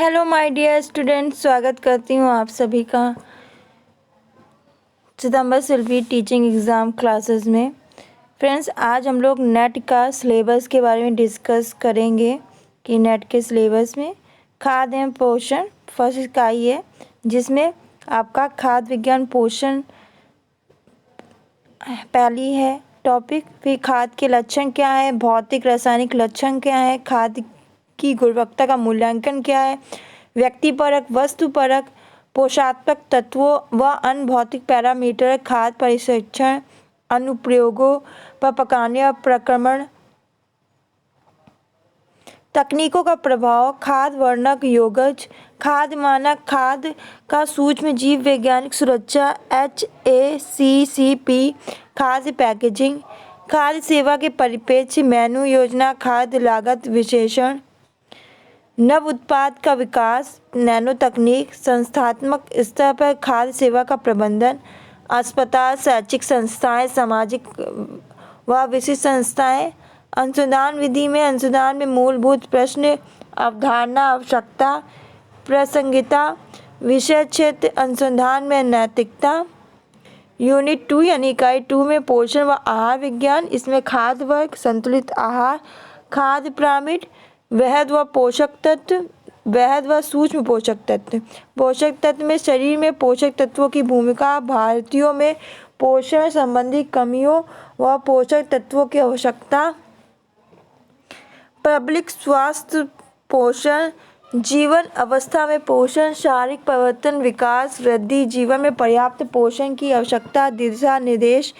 Hello my dear student, स्वागत करती हूँ आप सभी का सितंबर सिल्वी टीचिंग एग्ज़ाम क्लासेस में। फ्रेंड्स, आज हम लोग नेट का सिलेबस के बारे में डिस्कस करेंगे कि नेट के सिलेबस में खाद्य एवं पोषण फर्स्ट इकाई है, जिसमें आपका खाद्य विज्ञान पोषण पहली है टॉपिक। फिर खाद्य के लक्षण क्या है, भौतिक रासायनिक लक्षण क्या है, खाद्य की गुणवत्ता का मूल्यांकन क्या है, व्यक्तिपरक वस्तुपरक पोषात्मक तत्वों व अन्य भौतिक पैरामीटर, खाद्य परिक्षण अनुप्रयोगों पर पकाने और प्रक्रमण तकनीकों का प्रभाव, खाद्य वर्णक योगज, खाद्य मानक, खाद्य का सूक्ष्म जीव वैज्ञानिक सुरक्षा HACCP, खाद्य पैकेजिंग, खाद्य सेवा के परिप्रेक्ष्य मेनू योजना, खाद्य लागत विश्लेषण, नव उत्पाद का विकास, नैनो तकनीक, संस्थात्मक स्तर पर खाद्य सेवा का प्रबंधन, अस्पताल, शैक्षिक संस्थाएं, सामाजिक व विशिष्ट संस्थाएं, अनुसंधान विधि में अनुसंधान में मूलभूत प्रश्न, अवधारणा, आवश्यकता, प्रासंगिकता, विषय क्षेत्र, अनुसंधान में नैतिकता। यूनिट 2 यानी इकाई 2 में पोषण व आहार विज्ञान, इसमें खाद्य वर्ग, संतुलित आहार, खाद्य पिरामिड, वृहद व पोषक तत्व, वृहद व सूक्ष्म पोषक तत्व। पोषक तत्व में शरीर में पोषक तत्वों की भूमिका, भारतीयों में पोषण संबंधी कमियों व पोषक तत्वों की आवश्यकता, पब्लिक स्वास्थ्य पोषण, जीवन अवस्था में पोषण, शारीरिक परिवर्तन, विकास, वृद्धि, जीवन में पर्याप्त पोषण की आवश्यकता, दिशा निर्देश,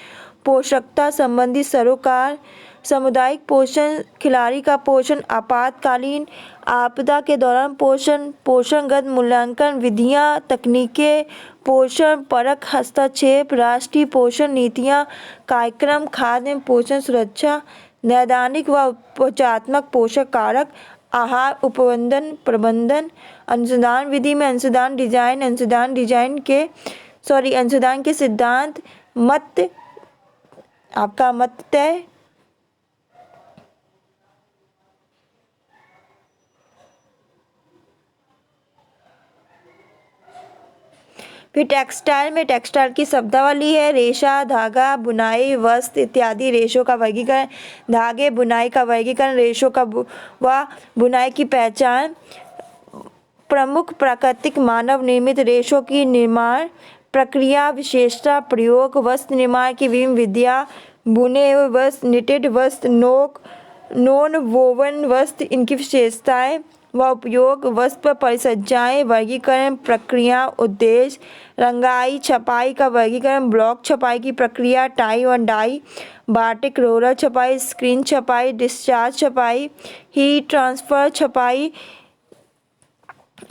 पोषकता संबंधी सरोकार, सामुदायिक पोषण, खिलाड़ी का पोषण, आपातकालीन आपदा के दौरान पोषण, पोषणगत मूल्यांकन विधियां, तकनीकें, पोषण परक हस्तक्षेप, राष्ट्रीय पोषण नीतियां, कार्यक्रम, खाद्य पोषण सुरक्षा, नैदानिक व उपचारात्मक पोषक कारक, आहार उपबंधन प्रबंधन, अनुसंधान विधि में अनुसंधान के सिद्धांत, मत आपका मत तय, फिर टेक्सटाइल में टेक्सटाइल की शब्दावली है, रेशा, धागा, बुनाई, वस्त्र इत्यादि। रेशों का वर्गीकरण, धागे, बुनाई का वर्गीकरण, रेशों का व बुनाई की पहचान, प्रमुख प्राकृतिक मानव निर्मित रेशों की निर्माण प्रक्रिया, विशेषता, प्रयोग, वस्त्र निर्माण की विभिन्न विधियाँ, बुने हुए वस्त्र, निटेड वस्त्र, नॉन वोवन वस्त्र, इनकी विशेषताएं व उपयोग, वस्त्र परिसज्जाएं, वर्गीकरण प्रक्रिया, उद्देश्य, रंगाई, छपाई का वर्गीकरण, ब्लॉक छपाई की प्रक्रिया, टाई और डाई, बाटिक रोलर छपाई, स्क्रीन छपाई, डिस्चार्ज छपाई, हीट ट्रांसफर छपाई,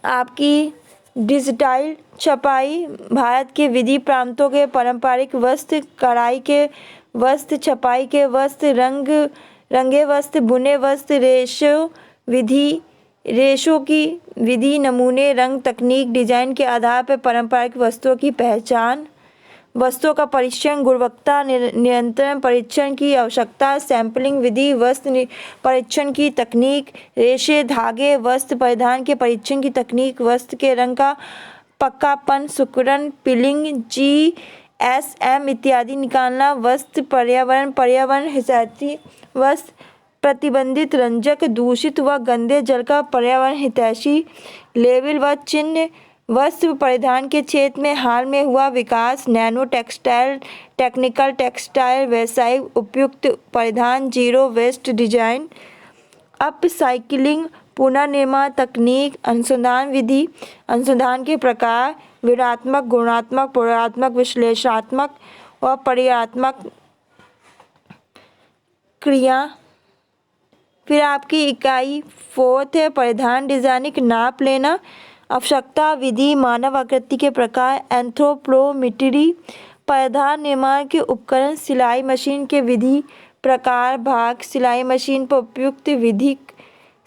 आपकी डिजिटाइल छपाई, भारत के विधि प्रांतों के पारंपरिक वस्त्र, कढ़ाई के वस्त्र, छपाई के वस्त्र, रंगे वस्त्र, बुने वस्त्र, रेशों की विधि, नमूने, रंग, तकनीक, डिजाइन के आधार पर पारंपरिक वस्त्रों की पहचान, वस्त्रों का परीक्षण, गुणवत्ता नियंत्रण परीक्षण की आवश्यकता, सैंपलिंग विधि, वस्त्र परीक्षण की तकनीक, रेशे, धागे, वस्त्र परिधान के परीक्षण की तकनीक, वस्त्र के रंग का पक्कापन, सिकुड़न, पीलिंग, GSM इत्यादि निकालना, वस्त्र पर्यावरण हितैषी वस्त्र, प्रतिबंधित रंजक, दूषित व गंदे जल का पर्यावरण हितैषी, लेबल व चिन्ह, वस्त्र परिधान के क्षेत्र में हाल में हुआ विकास, नैनो टेक्सटाइल, टेक्निकल टेक्सटाइल, व्यावसायिक उपयुक्त परिधान, जीरो वेस्ट डिजाइन, अपसाइक्लिंग, पुनर्निर्माण तकनीक, अनुसंधान विधि, अनुसंधान के प्रकार, विवरणात्मक, गुणात्मक, पुराणात्मक, विश्लेषणात्मक व परिचयात्मक क्रिया। फिर आपकी इकाई 4 है परिधान डिजाइनिक, नाप लेना, आवश्यकता विधि, मानव आकृति के प्रकार, एंथ्रोपोमेट्री, परिधान निर्माण के उपकरण, सिलाई मशीन के विधि प्रकार, भाग, सिलाई मशीन पर उपयुक्त विधिक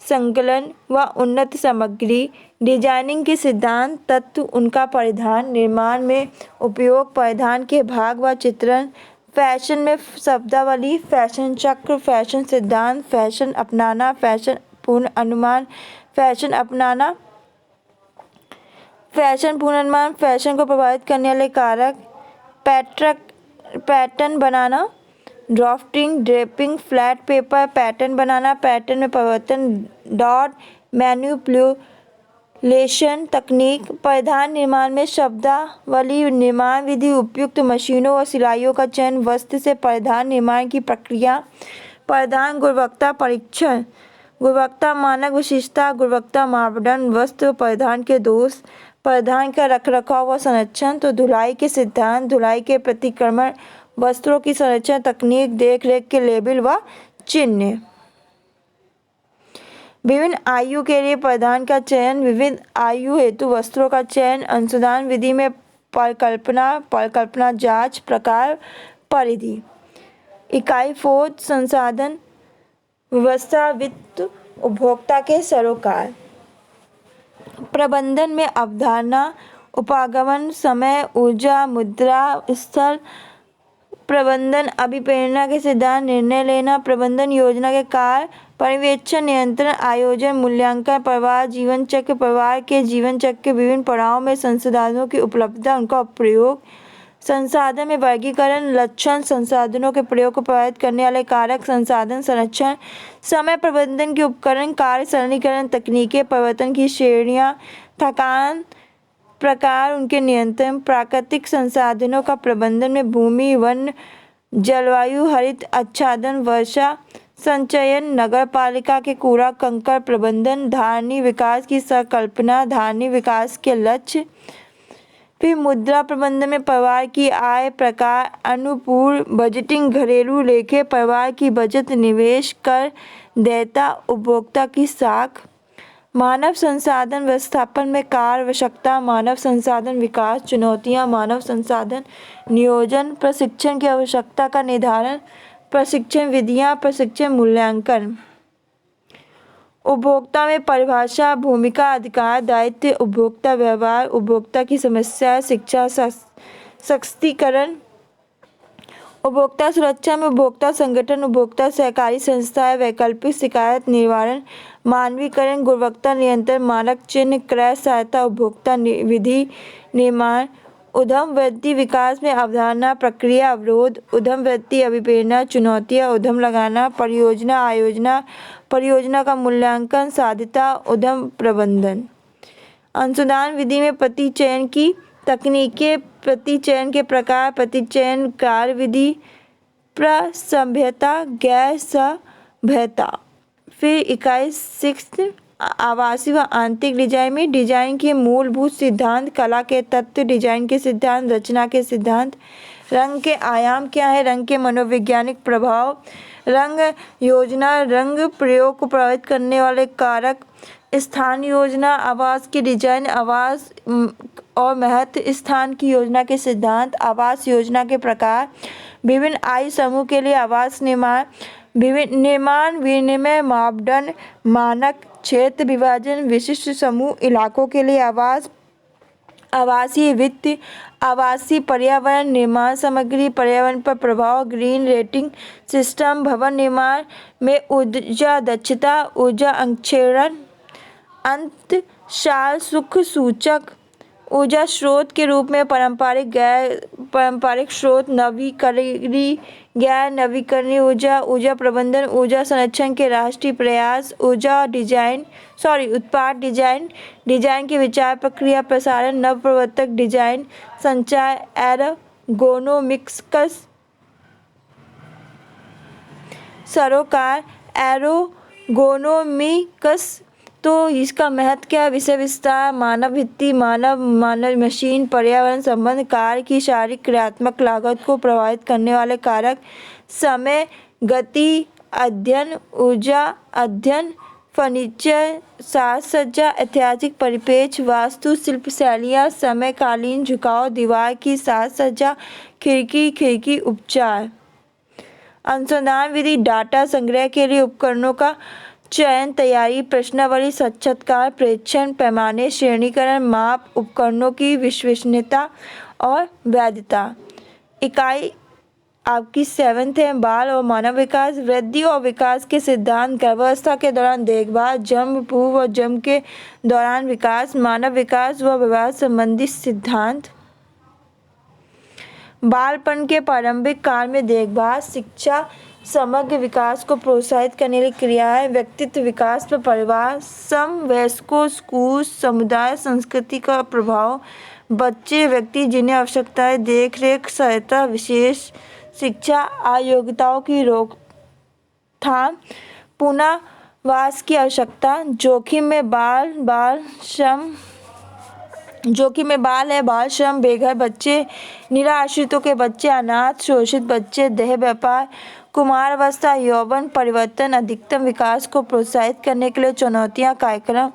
संकलन व उन्नत सामग्री, डिजाइनिंग के सिद्धांत, तत्व, उनका परिधान निर्माण में उपयोग, परिधान के भाग व चित्रण, फैशन में शब्दावली, फैशन चक्र, फैशन सिद्धांत, फैशन अपनाना, फैशन पूर्ण अनुमान, फैशन अपनाना, फैशन पुनर्निर्माण, फैशन को प्रभावित करने वाले कारक, पैटर्न बनाना, drafting, draping, flat paper, pattern बनाना, पैटर्न में परिवर्तन, डॉट मैनिपुलेशन तकनीक, परिधान निर्माण में शब्दावली, निर्माण विधि, उपयुक्त मशीनों और सिलाइयों का चयन, वस्त्र से परिधान निर्माण की प्रक्रिया, परिधान गुणवत्ता परीक्षण, गुणवत्ता मानक विशिष्टता, गुणवत्ता मापदंड, वस्त्र परिधान के दोष, परिधान का रखरखाव व संरक्षण, तो धुलाई के सिद्धांत, धुलाई के प्रतिक्रमण, वस्त्रों की संरक्षण तकनीक, देखरेख के लेबल व चिन्ह। विभिन्न आयु के लिए परिधान का चयन, विविध आयु हेतु वस्त्रों का चयन, अनुसंधान विधि में परिकल्पना जांच, प्रकार, परिधि। इकाई 4 संसाधन व्यवस्था, वित्त, उपभोक्ता के सरोकार। प्रबंधन में अवधारणा, उपागमन, समय, ऊर्जा, मुद्रा, स्थल, प्रबंधन अभिप्रेरणा के सिद्धांत, निर्णय लेना, प्रबंधन योजना के कार्य, पर्यवेक्षण, नियंत्रण, आयोजन, मूल्यांकन, परिवार जीवन चक्र, परिवार के जीवन चक्र के विभिन्न पड़ावों में संसाधनों की उपलब्धता, उनका प्रयोग, संसाधन में वर्गीकरण, लक्षण, संसाधनों के प्रयोग को प्रभावित करने वाले कारक, संसाधन संरक्षण, समय प्रबंधन के उपकरण, कार्य सरलीकरण, तकनीकें, परिवर्तन की श्रेणियां, थकान, प्रकार, उनके नियंत्रण, प्राकृतिक संसाधनों का प्रबंधन में भूमि, वन, जलवायु, हरित आच्छादन, वर्षा संचयन, नगरपालिका के कूड़ा कंकड़ प्रबंधन, धारणीय विकास की संकल्पना, धारणीय विकास के लक्ष्य। फिर मुद्रा प्रबंधन में परिवार की आय, प्रकार, अनुपूर, बजटिंग, घरेलू लेखे, परिवार की बचत, निवेश, कर, देयता, उपभोक्ता की साख। मानव संसाधन व्यवस्थापन में कार्य आवश्यकता, मानव संसाधन विकास, चुनौतियां, मानव संसाधन नियोजन, प्रशिक्षण की आवश्यकता का निर्धारण, प्रशिक्षण विधियां, प्रशिक्षण मूल्यांकन। उपभोक्ता में परिभाषा, भूमिका, अधिकार, दायित्व, उपभोक्ता व्यवहार, उपभोक्ता की समस्या, शिक्षा, सशक्तिकरण। उपभोक्ता सुरक्षा में उपभोक्ता संगठन, उपभोक्ता सहकारी संस्थाएं, वैकल्पिक शिकायत निवारण, मानवीकरण, गुणवत्ता नियंत्रण, मानक चिन्ह, क्रय सहायता, उपभोक्ता विधि निर्माण। उद्यम वृद्धि विकास में अवधारणा, प्रक्रिया, अवरोध, उद्यम वृद्धि अभिप्रेरणा, चुनौतियां, उद्यम लगाना, परियोजना आयोजना, परियोजना का मूल्यांकन, साध्यता, उद्यम प्रबंधन। अनुसंधान विधि में प्रतिचयन की तकनीकें, प्रतिचयन के प्रकार, प्रतिचयन कार्यविधि, प्रसभ्यता, गैर सभ्यता। फिर इकाई 6 आवासीय व आंतरिक डिजाइन में डिजाइन के मूलभूत सिद्धांत, कला के तत्व, डिजाइन के सिद्धांत, रचना के सिद्धांत। रंग के आयाम क्या है, रंग के मनोवैज्ञानिक प्रभाव, रंग योजना, रंग प्रयोग को प्रभावित करने वाले कारक, स्थान योजना, आवास की डिजाइन, आवास और महत्व, स्थान की योजना के सिद्धांत, आवास योजना के प्रकार, विभिन्न आयु समूह के लिए आवास निर्माण, विभिन्न निर्माण विनिमय मापदंड, मानक, क्षेत्र विभाजन, विशिष्ट समूह इलाकों के लिए आवास, आवासीय वित्त, आवासीय पर्यावरण, निर्माण सामग्री, पर्यावरण पर प्रभाव, ग्रीन रेटिंग सिस्टम, भवन निर्माण में ऊर्जा दक्षता, ऊर्जा अंक्षेरण, अंतशाल सुख सूचक, ऊर्जा स्रोत के रूप में पारंपरिक, गैर पारंपरिक स्रोत, नवीकरणीय, गैर नवीकरणीय ऊर्जा, ऊर्जा प्रबंधन, ऊर्जा संरक्षण के राष्ट्रीय प्रयास, ऊर्जा डिजाइन उत्पाद डिजाइन, डिजाइन के विचार प्रक्रिया, प्रसारण, नवप्रवर्तक डिजाइन, संचार, एर्गोनोमिक्स, सरोकार, एर्गोनोमिक्स। तो इसका महत्व क्या है, विषय विस्तार, मानव हित, मानव मशीन, पर्यावरण संबंध, कार्य की शारीरिक क्रियात्मक लागत को प्रभावित करने वाले कारक, समय, गति अध्ययन, ऊर्जा अध्ययन, फर्नीचर, साज सज्जा, ऐतिहासिक परिप्रेक्ष्य, वास्तु शिल्प शैलियाँ, समकालीन झुकाव, दीवार की साज सज्जा, खिड़की उपचार। अनुसंधान विधि, डाटा संग्रह के लिए उपकरणों का चयन, तैयारी, प्रश्नावली, साक्षात्कार, प्रेक्षण, पैमाने, श्रेणीकरण, माप, उपकरणों की विश्वसनीयता और वैधता। इकाई आपकी 7th है बाल और मानव विकास, वृद्धि और विकास के सिद्धांत, गर्भावस्था के दौरान देखभाल, जन्म पूर्व और जन्म के दौरान विकास, मानव विकास व विवाह संबंधी सिद्धांत, बालपन के प्रारंभिक काल में देखभाल, शिक्षा, समग्र विकास को प्रोत्साहित करने वाली क्रियाएं, व्यक्तित्व विकास पर परिवार, समवयस्कों, स्कूल, समुदाय, संस्कृति का प्रभाव, बच्चे, व्यक्ति जिन्हें आवश्यकताएं, देखरेख, सहायता, विशेष शिक्षा, अयोग्यताओं की रोकथाम, पुनर्वास की आवश्यकता, जोखिम में बाल है बाल श्रम, बेघर बच्चे, निराश्रितों के बच्चे, अनाथ, शोषित बच्चे, देह व्यापार, कुमारावस्था, यौवन परिवर्तन, अधिकतम विकास को प्रोत्साहित करने के लिए चुनौतियां, कार्यक्रम,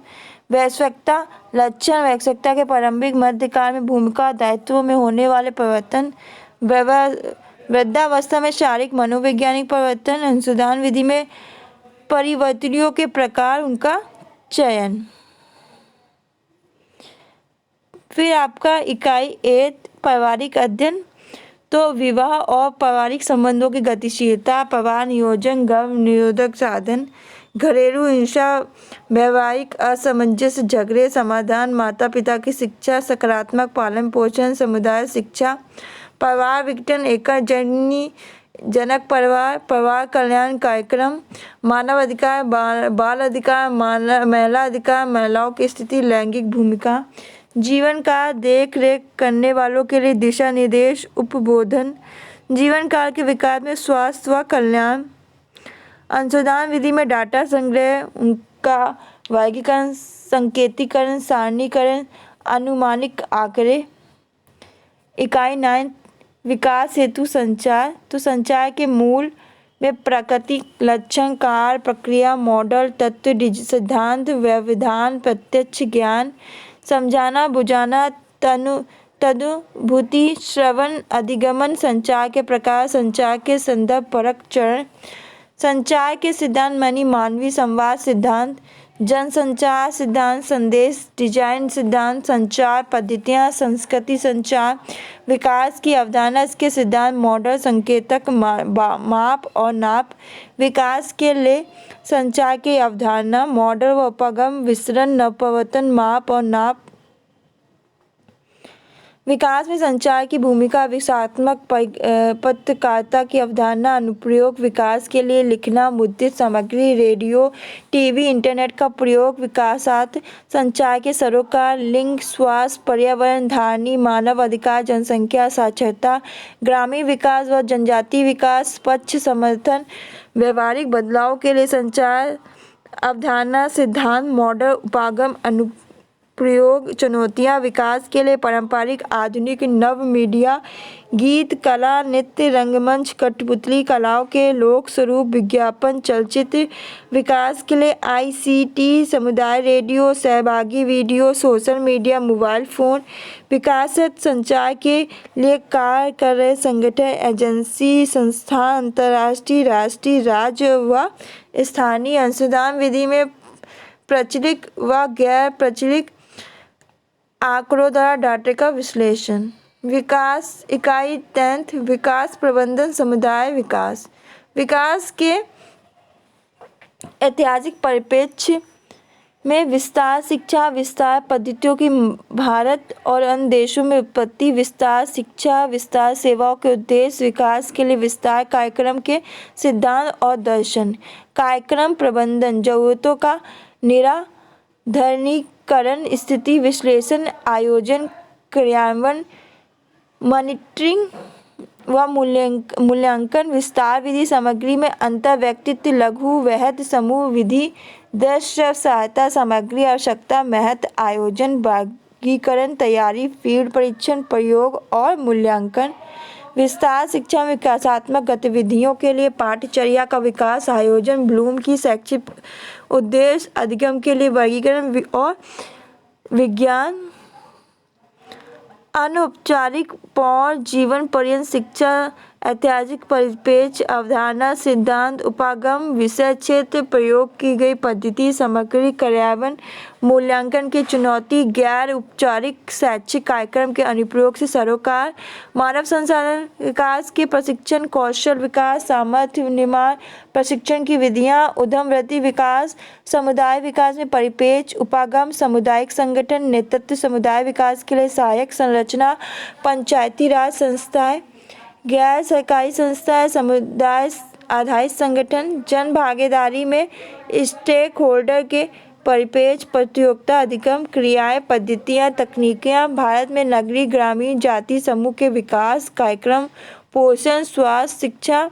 वयस्कता लक्षण, वयस्कता के प्रारंभिक मध्यकाल में भूमिका दायित्वों में होने वाले परिवर्तन, वृद्धावस्था में शारीरिक मनोवैज्ञानिक परिवर्तन, अनुसंधान विधि में परिवर्तनों के प्रकार, उनका चयन। फिर आपका इकाई 8 पारिवारिक अध्ययन, तो विवाह और पारिवारिक संबंधों की गतिशीलता, परिवार नियोजन, गर्भ निरोधक साधन, घरेलू हिंसा, वैवाहिक असमंजस, झगड़े समाधान, माता पिता की शिक्षा, सकारात्मक पालन पोषण, समुदाय शिक्षा, परिवार विघटन, एकल जनक परिवार, परिवार कल्याण कार्यक्रम, मानव अधिकार, बाल अधिकार, महिला अधिकार, महिलाओं की स्थिति, लैंगिक भूमिका, जीवन का देख रेख करने वालों के लिए दिशा निर्देश, उपबोधन, जीवन काल के विकास में स्वास्थ्य व कल्याण, अनुसंधान विधि में डाटा संग्रह, उनका वर्गीकरण, संकेतीकरण, सारणीकरण, अनुमानिक आंकड़े। इकाई 9 विकास हेतु संचार, तो संचार के मूल में प्रकृति, लक्षण, कार्य, प्रक्रिया, मॉडल, तत्व, सिद्धांत, व्यवधान, प्रत्यक्ष ज्ञान, समझाना, बुझाना, तनुभूति, श्रवण, अधिगमन, संचार के प्रकार, संचार के संदर्भ परक चरण, संचार के सिद्धांत मानवीय संवाद सिद्धांत, जनसंचार सिद्धांत, संदेश डिजाइन सिद्धांत, संचार पद्धतियाँ, संस्कृति संचार, विकास की अवधारणा, इसके सिद्धांत, मॉडल, संकेतक, माप और नाप, विकास के लिए संचार की अवधारणा, मॉडल व उपगम, विसरण, नवप्रवर्तन, माप और नाप, विकास में संचार की भूमिका, विकासात्मक पत्रकारिता की अवधारणा, अनुप्रयोग, विकास के लिए लिखना, मुद्रित सामग्री, रेडियो, टीवी, इंटरनेट का प्रयोग, विकासात संचार के सरोकार, लिंग, स्वास्थ्य, पर्यावरण, धारणी, मानव अधिकार, जनसंख्या, साक्षरता, ग्रामीण विकास व जनजातीय विकास, पक्ष समर्थन, व्यवहारिक बदलाव के लिए संचार अवधारणा, सिद्धांत, मॉडल, उपागम, प्रयोग, चुनौतियाँ, विकास के लिए पारंपरिक, आधुनिक, नव मीडिया, गीत कला, नृत्य, रंगमंच, कठपुतली कलाओं के लोक स्वरूप, विज्ञापन, चलचित्र, विकास के लिए ICT, समुदाय रेडियो, सहभागी video, social media, mobile phone, विकास संचार के लिए कार्य कर रहे संगठन, एजेंसी, संस्था, अंतर्राष्ट्रीय, राष्ट्रीय, राज्य व स्थानीय, अनुसंधान विधि में प्रचलित व गैर प्रचलित आंकड़ों द्वारा डाटा का विश्लेषण। विकास इकाई 10 विकास प्रबंधन, समुदाय विकास, विकास के ऐतिहासिक परिप्रेक्ष्य में विस्तार शिक्षा विस्तार पद्धतियों की भारत और अन्य देशों में उत्पत्ति, विस्तार शिक्षा विस्तार सेवाओं के उद्देश्य, विकास के लिए विस्तार कार्यक्रम के सिद्धांत और दर्शन, कार्यक्रम प्रबंधन, जरूरतों का निराधरणीकरण, स्थिति विश्लेषण, आयोजन, क्रियान्वयन, मॉनिटरिंग व मूल्यांकन, विस्तार विधि, सामग्री में अंतर, व्यक्तित्व, लघु वृहद समूह विधि, दृश्य सहायता, सामग्री आवश्यकता, महत्व, आयोजन, वर्गीकरण, तैयारी, फील्ड परीक्षण, प्रयोग और मूल्यांकन, विस्तार शिक्षा में विकासात्मक गतिविधियों के लिए पाठ्यचर्या का विकास, आयोजन, ब्लूम की शैक्षिक उद्देश्य, अधिगम के लिए वर्गीकरण और विज्ञान, अनौपचारिक पौर जीवन पर्यंत शिक्षा ऐतिहासिक परिप्रेक्ष्य, अवधारणा, सिद्धांत, उपागम, विषय क्षेत्र, प्रयोग की गई पद्धति, सामग्री, कार्यान्वयन, मूल्यांकन की चुनौती, गैर औपचारिक शैक्षिक कार्यक्रम के अनुप्रयोग से सरोकार, मानव संसाधन विकास के प्रशिक्षण, कौशल विकास, सामर्थ्य निर्माण, प्रशिक्षण की विधियाँ, उद्यमवृत्ति विकास, समुदाय विकास में परिप्रेक्ष्य, उपागम, सामुदायिक संगठन, नेतृत्व, समुदाय विकास के लिए सहायक संरचना, पंचायती राज संस्थाएं, गैर सरकारी संस्थाएं, समुदाय आधारित संगठन, जन भागीदारी में स्टेक होल्डर के परिप्रेक्ष्य, प्रतियोगिता, अधिगम, क्रियाएं, पद्धतियां, तकनीकियां, भारत में नगरीय ग्रामीण जाति समूह के विकास कार्यक्रम, पोषण, स्वास्थ्य, शिक्षा,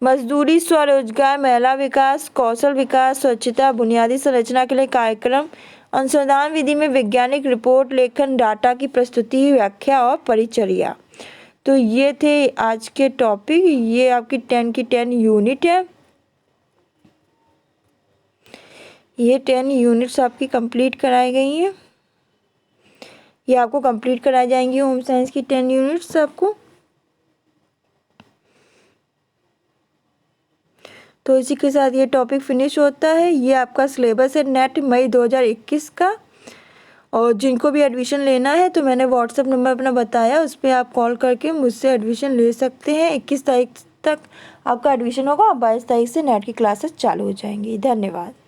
मजदूरी, स्वरोजगार, महिला विकास, कौशल विकास, स्वच्छता, बुनियादी संरचना के लिए कार्यक्रम, अनुसंधान विधि में वैज्ञानिक रिपोर्ट लेखन, डाटा की प्रस्तुति, व्याख्या और परिचर्या। तो ये थे आज के टॉपिक। ये आपकी 10 की 10 यूनिट है। ये 10 यूनिट्स आपकी कंप्लीट कराई गई हैं। ये आपको कंप्लीट कराई जाएंगी होम साइंस की 10 यूनिट्स आपको। तो इसी के साथ ये टॉपिक फिनिश होता है। ये आपका सिलेबस है नेट मई 2021 का। और जिनको भी एडमिशन लेना है तो मैंने व्हाट्सएप नंबर अपना बताया, उस पर आप कॉल करके मुझसे एडमिशन ले सकते हैं। 21 तारीख तक आपका एडमिशन होगा और 22 तारीख से नेट की क्लासेस चालू हो जाएंगी। धन्यवाद।